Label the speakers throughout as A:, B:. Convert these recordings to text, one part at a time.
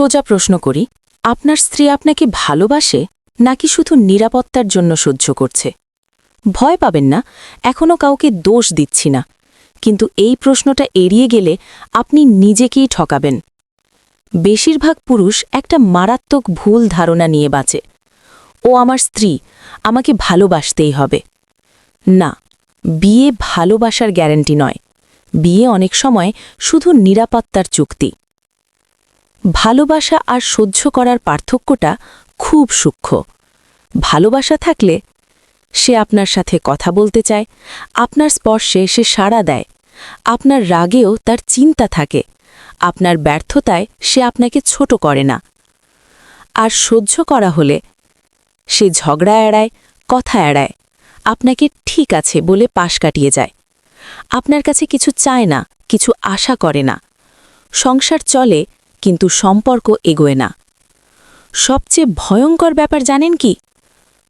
A: সোজা প্রশ্ন করি, আপনার স্ত্রী আপনাকে ভালোবাসে নাকি শুধু নিরাপত্তার জন্য সহ্য করছে? ভয় পাবেন না, এখনও কাউকে দোষ দিচ্ছি না, কিন্তু এই প্রশ্নটা এড়িয়ে গেলে আপনি নিজেকেই ঠকাবেন। বেশিরভাগ পুরুষ একটা মারাত্মক ভুল ধারণা নিয়ে বাঁচে। ও আমার স্ত্রী, আমাকে ভালোবাসতেই হবে। না, বিয়ে ভালোবাসার গ্যারান্টি নয়। বিয়ে অনেক সময় শুধু নিরাপত্তার চুক্তি। ভালোবাসা আর সহ্য করার পার্থক্যটা খুব সূক্ষ্ম। ভালোবাসা থাকলে সে আপনার সাথে কথা বলতে চায়, আপনার স্পর্শে সে সাড়া দেয়, আপনার রাগেও তার চিন্তা থাকে, আপনার ব্যর্থতায় সে আপনাকে ছোট করে না। আর সহ্য করা হলে সে ঝগড়া এড়ায়, কথা এড়ায়, আপনাকে ঠিক আছে বলে পাশ কাটিয়ে যায়। আপনার কাছে কিছু চায় না, কিছু আশা করে না। সংসার চলে, কিন্তু সম্পর্ক এগোয় না। সবচেয়ে ভয়ঙ্কর ব্যাপার জানেন কি?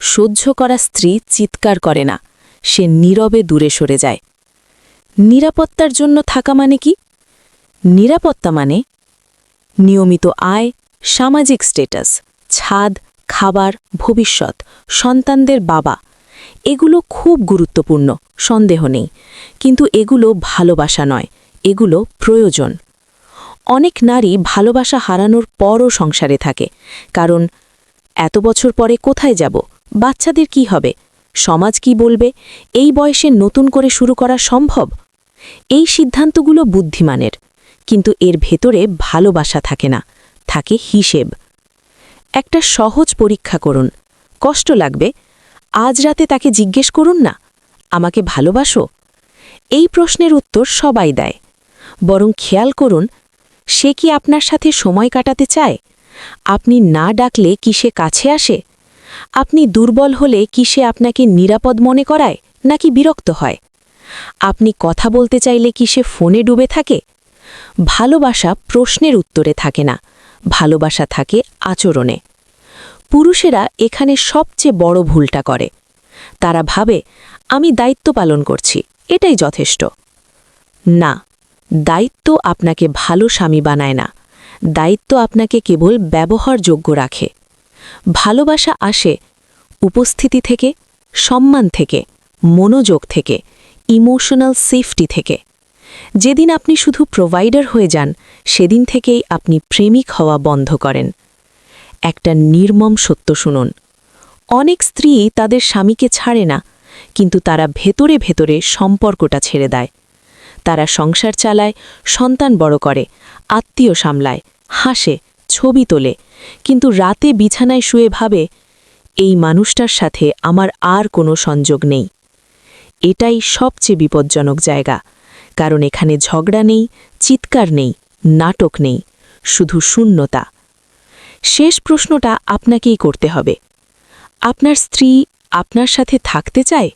A: সহ্য করা স্ত্রী চিৎকার করে না, সে নীরবে দূরে সরে যায়। নিরাপত্তার জন্য থাকা মানে কি? নিরাপত্তা মানে নিয়মিত আয়, সামাজিক স্ট্যাটাস, ছাদ, খাবার, ভবিষ্যৎ, সন্তানদের বাবা। এগুলো খুব গুরুত্বপূর্ণ, সন্দেহ নেই, কিন্তু এগুলো ভালোবাসা নয়, এগুলো প্রয়োজন। অনেক নারী ভালোবাসা হারানোর পরও সংসারে থাকে, কারণ এত বছর পরে কোথায় যাব, বাচ্চাদের কি হবে, সমাজ কি বলবে, এই বয়সে নতুন করে শুরু করা সম্ভব? এই সিদ্ধান্তগুলো বুদ্ধিমানের, কিন্তু এর ভেতরে ভালোবাসা থাকে না, থাকে হিসেব। একটা সহজ পরীক্ষা করুন, কষ্ট লাগবে, আজ রাতে তাকে জিজ্ঞেস করুন না, আমাকে ভালোবাসো? এই প্রশ্নের উত্তর সবাই দেয়, বরং খেয়াল করুন সে কি আপনার সাথে সময় কাটাতে চায়? আপনি না ডাকলে কি সে কাছে আসে? আপনি দুর্বল হলে কি সে আপনাকে নিরাপদ মনে করায় নাকি বিরক্ত হয়? আপনি কথা বলতে চাইলে কি সে ফোনে ডুবে থাকে? ভালোবাসা প্রশ্নের উত্তরে থাকে না, ভালোবাসা থাকে আচরণে। পুরুষেরা এখানে সবচেয়ে বড় ভুলটা করে। তারা ভাবে, আমি দায়িত্ব পালন করছি, এটাই যথেষ্ট। না, দায়িত্ব আপনাকে ভালো স্বামী বানায় না, দায়িত্ব আপনাকে কেবল ব্যবহারযোগ্য রাখে। ভালোবাসা আসে উপস্থিতি থেকে, সম্মান থেকে, মনোযোগ থেকে, ইমোশনাল সেফটি থেকে। যেদিন আপনি শুধু প্রোভাইডার হয়ে যান, সেদিন থেকেই আপনি প্রেমিক হওয়া বন্ধ করেন। একটা নির্মম সত্য শুনুন, অনেক স্ত্রী তাদের স্বামীকে ছাড়ে না, কিন্তু তারা ভেতরে ভেতরে সম্পর্কটা ছেড়ে দেয়। তারা সংসার চালায়, সন্তান বড় করে, আত্মীয় সামলায়, হাসে, ছবি তোলে, কিন্তু রাতে বিছানায় শুয়ে ভাবে, এই মানুষটার সাথে আমার আর কোনো সংযোগ নেই। এটাই সবচেয়ে বিপজ্জনক জায়গা, কারণ এখানে ঝগড়া নেই, চিৎকার নেই, নাটক নেই, শুধু শূন্যতা। শেষ প্রশ্নটা আপনাকেই করতে হবে। আপনার স্ত্রী আপনার সাথে থাকতে চায়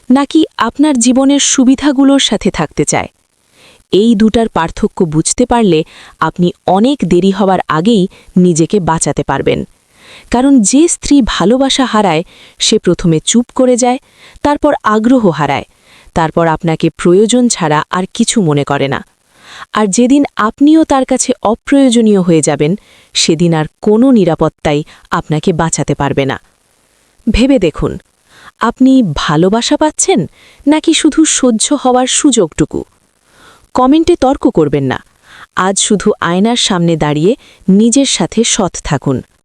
A: নাকি আপনার জীবনের সুবিধাগুলোর সাথে থাকতে চায়? এই দুটার পার্থক্য বুঝতে পারলে আপনি অনেক দেরি হওয়ার আগেই নিজেকে বাঁচাতে পারবেন। কারণ যে স্ত্রী ভালোবাসা হারায়, সে প্রথমে চুপ করে যায়, তারপর আগ্রহ হারায়, তারপর আপনাকে প্রয়োজন ছাড়া আর কিছু মনে করে না। আর যেদিন আপনিও তার কাছে অপ্রয়োজনীয় হয়ে যাবেন, সেদিন আর কোনো নিরাপত্তাই আপনাকে বাঁচাতে পারবে না। ভেবে দেখুন, আপনি ভালোবাসা পাচ্ছেন নাকি শুধু সহ্য হওয়ার সুযোগটুকু? কমেন্টে তর্ক করবেন না, আজ শুধু আয়নার সামনে দাঁড়িয়ে নিজের সাথে সৎ থাকুন।